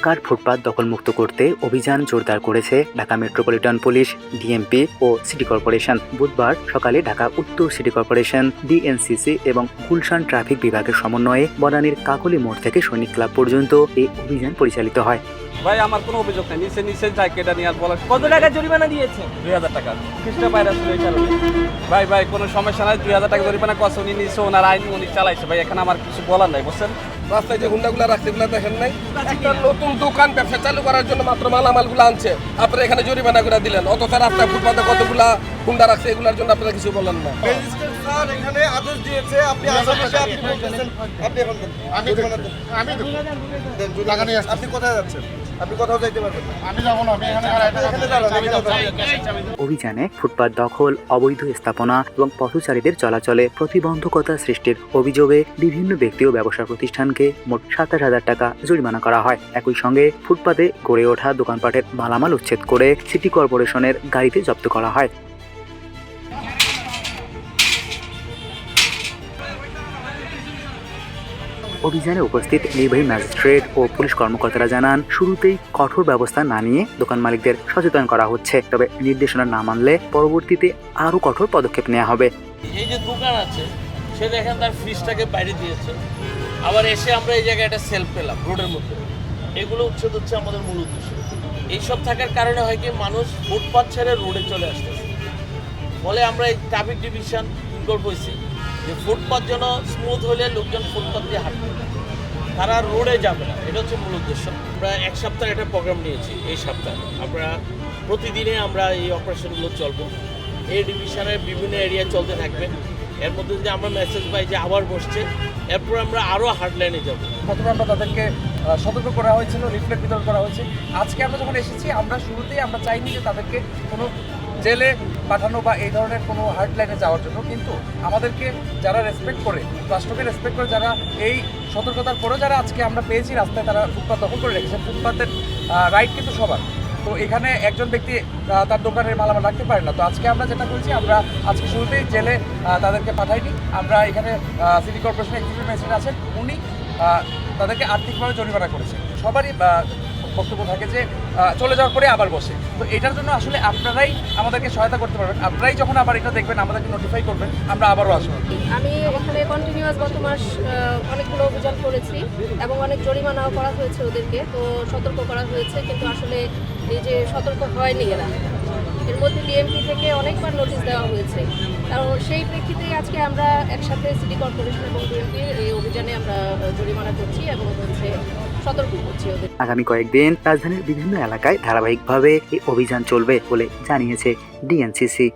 ঢাকার ফুটপাত দখলমুক্ত করতে অভিযান জোরদার করেছে ঢাকা মেট্রোপলিটন পুলিশ, ডিএমপি ও সিটি কর্পোরেশন। বুধবার সকালে ঢাকা উত্তর সিটি কর্পোরেশন, ডিএনসিসি এবং গুলশান ট্রাফিক বিভাগের সমন্বয়ে বনানীর কাকলি মোড় থেকে সৈনিক ক্লাব পর্যন্ত এই অভিযান পরিচালিত হয়। ভাই আমার কোনো অভিযোগ নেই, নিচে যাই কেটে নিয়ে আর বলার। কত টাকা জরিমানা দিয়েছে? 2000 টাকা। খ্রিস্টা ভাইরাস এই কারণে। ভাই কোনো সমস্যা নাই, 2000 টাকা জরিমানা কষ্ট উনি নিচ্ছে, ওনার আইন উনি চালাইছে। ভাই এখানে আমার কিছু বলার নাই, বুঝছেন? রাস্তায় যে হুন্ডাগুলো রাখছে এগুলো দেখেন নাই? একটা নতুন দোকান ব্যবসা চালু করার জন্য মাত্র মালামালগুলো আনছে, আপনারা এখানে জরিমানা করে দিলেন। অথচ রাস্তায় ফুটপাতে কতগুলা হুন্ডা রাখছে, এগুলোর জন্য আপনারা কিছু বলেন না। ম্যাজিস্ট্রেট স্যার এখানে আদেশ দিয়েছে, আপনি আসামিকে আপনি বলতেছেন আপনি এখন দেন। আপনি কোথায় যাচ্ছেন? আপনি কোথাও যাইতে পারবেন না। আমি যাব না, আমি এখানে দাঁড়ান। অভিযানে ফুটপাত দখল, অবৈধ স্থাপনা এবং পথচারীদের চলাচলে প্রতিবন্ধকতা সৃষ্টির অভিযোগে বিভিন্ন ব্যক্তি ও ব্যবসা প্রতিষ্ঠানকে মোট 27,000 টাকা জরিমানা করা হয়। একই সঙ্গে ফুটপাতে গড়ে ওঠা দোকানপাটের মালামাল উচ্ছেদ করে সিটি কর্পোরেশনের গাড়িতে জব্দ করা হয়। অভিযানে উপস্থিত নির্বাহী ম্যাজিস্ট্রেট ও পুলিশ কর্মকর্তারা জানান, শুরুতেই কঠোর ব্যবস্থা না নিয়ে দোকান মালিকদের সচেতন করা হচ্ছে, তবে নির্দেশনা না মানলে পরবর্তীতে আরও কঠোর পদক্ষেপ নেওয়া হবে। এই যে দোকান আছে সে দেখেন তার ফ্রিজটাকে বাইরে দিয়েছে, আবার এসে আমরা এই জায়গায় একটা সেলফ পেলাম রোডের মধ্যে। এগুলো উচ্ছেদ হচ্ছে আমাদের মূল উদ্দেশ্য। এইসব থাকার কারণে হয় কি মানুষ ফুটপাথ ছেড়ে রোডে চলে আসতেছে। ফলে আমরা এই ট্রাফিক ডিভিশন করবইছি যে ফুটপাথ যেন স্মুথ হলে লোকজন ফুটপাথ দিয়ে হাঁটবে, তারা রোডে যাবে না। এটা হচ্ছে মূল উদ্দেশ্য। আমরা এক সপ্তাহ একটা প্রোগ্রাম নিয়েছি। এই সপ্তাহে আমরা প্রতিদিনে আমরা এই অপারেশনগুলো চলবো। এই ডিভিশনের বিভিন্ন এরিয়া চলতে থাকবে। এর মধ্যে যদি আমরা মেসেজ পাই যে আবার বসছে, এরপর আমরা আরও হার্ডলাইনে যাব। প্রথমে আমরা তাদেরকে সতর্ক করা হয়েছিল, লিফলেট বিতরণ করা হয়েছে। আজকে আমরা যখন এসেছি আমরা শুরুতেই আমরা চাইনি যে তাদেরকে কোনো জেলে পাঠানো বা এই ধরনের কোনো হার্ডলাইনে যাওয়ার জন্য, কিন্তু আমাদেরকে যারা রেসপেক্ট করে, রাষ্ট্রকে রেসপেক্ট করে, যারা এই সতর্কতার পরেও যারা আজকে আমরা পেয়েছি রাস্তায় তারা ফুটপাত দখল করে রেখেছেন, ফুটপাতের রাইট কিন্তু সবার। তো এখানে একজন ব্যক্তি তার দোকানের মালামাল রাখতে পারে না। তো আজকে আমরা যেটা করেছি, আমরা আজকে শুরুতেই জেলে তাদেরকে পাঠাইনি। আমরা এখানে সিটি কর্পোরেশনের এক্সিকিউটিভ ম্যাজিস্ট্রেট আছেন, উনি তাদেরকে আর্থিকভাবে জরিমানা করেছেন। সবারই বক্তব্য থাকে যে চলে যাওয়ার পরে আবার বসে। তো এটার জন্য আসলে আপনারাই আমাদেরকে সহায়তা করতে পারবেন। আপনারাই যখন আবার এটা দেখবেন, আমাদেরকে নোটিফাই করবেন, আমরা আবারও আসবো। আমি এখানে কন্টিনিউয়াস গত মাস অনেকগুলো অভিযান করেছি এবং অনেক জরিমানাও করা হয়েছে ওদেরকে, তো সতর্ক করা হয়েছে, কিন্তু আসলে এই যে সতর্ক হয়নি এরা। এর মধ্যে ডিএমপি থেকে অনেকবার নোটিশ দেওয়া হয়েছে। কারণ সেই প্রেক্ষিতেই আজকে আমরা একসাথে সিটি কর্পোরেশন এবং ডিএমপির এই অভিযানে আমরা জরিমানা করছি এবং হচ্ছে সতর্ক করছি ওদের। আগামী কয়েকদিন রাজধানীর বিভিন্ন এলাকায় ধারাবাহিকভাবে এই অভিযান চলবে বলে জানিয়েছে ডিএনসিসি।